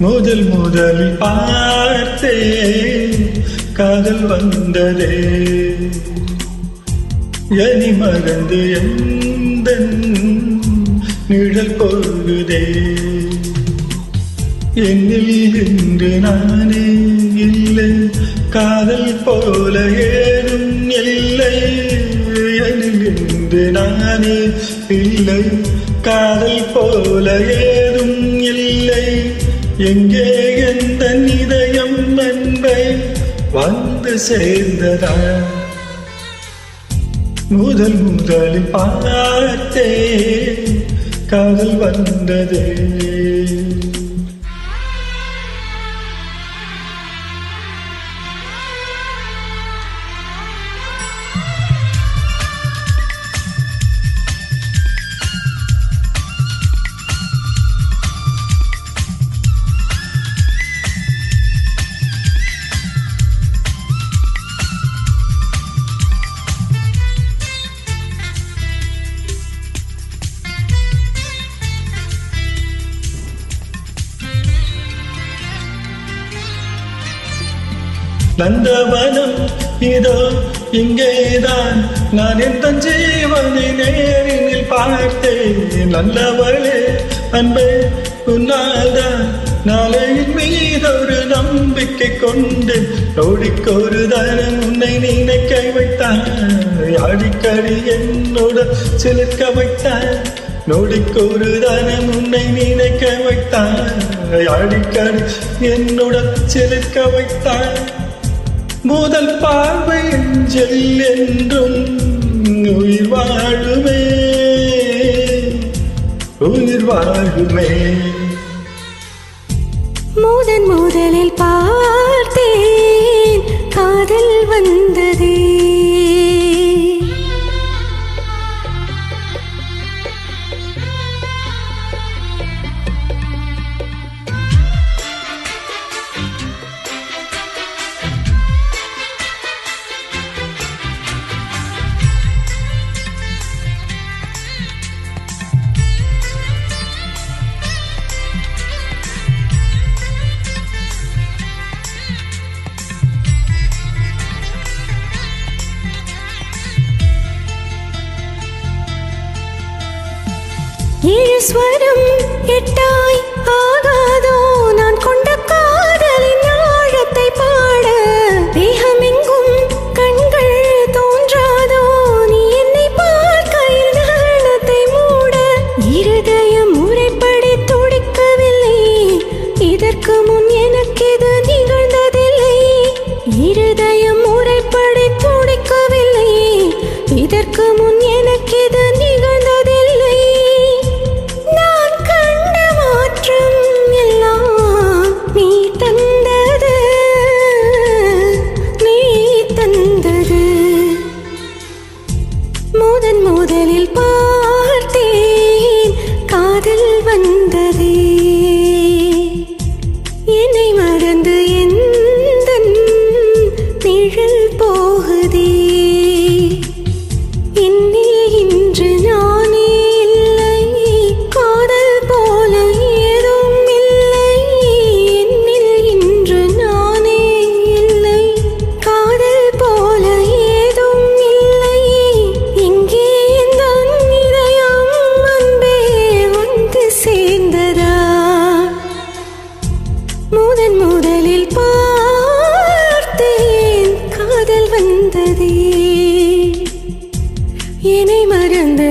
முதலில் பார்த்தே காதல் வந்ததே எனி மறந்து எந்த நிழல் போகுதே என்னில் இன்று நானே இல்லை காதல் போல ஏதும் இல்லை என்னில் இன்று நானே இல்லை காதல் போல ஏதும் இல்லை எங்கே எந்த இதயம் என்பை வந்து சேர்ந்ததா முதலில் பார்த்தே காதல் வந்ததே நந்தவனம் இதோ இங்கேதான் நான் எந்த ஜீவனை நேரில் பார்த்தேன் நல்லவளே அன்பே உன்னால்தான் நாளையின் மீதொரு நம்பிக்கை கொண்டு நோடிக்கொரு தானம் உன்னை நினைக்க வைத்தான் அடிக்கடி என்னோட சிலிர்க்க வைத்தான் நோடிக்கொரு தானம் உன்னை நினைக்க வைத்தான் அடிக்கடி என்னோட சிலிர்க்க வைத்தான் முதல் பார்வை எஞ்சல் என்றும் உயிர் வாழுமே உயிர் வாழுமே முதலில் பார்த்தேன் காதல் வந்ததே ஏழு ஸ்வரம் எட்டாய் ஆகாதோ நான் கொண்ட காதலின் ஆழத்தை பாட தேகமெங்கும் கண்கள் தோன்றாதோ நீ என்னை பார்க்கையில் நாணத்தை மூட இருதயம் முறைப்படி துடிக்கவில்லை இதற்கு முன் எனக்கு இது நிகழ்ந்ததில்லை இருதயம் முறைப்படி துடிக்கவில்லை இதற்கு முன் எனக்கு இது நிகழ்ந்ததில்லை முதலில் பார்த்தேன் காதல் வந்ததே என்னை மறந்து எந்த நிழல் போகுதே என்னில் இன்று நானே இல்லை காதல் போல ஏதும் இல்லை என்னில் இன்று நானே இல்லை காதல் போல ஏதும் இல்லை எங்கே முதலில் பார்த்தேன் காதல் வந்ததே என்னை மறந்து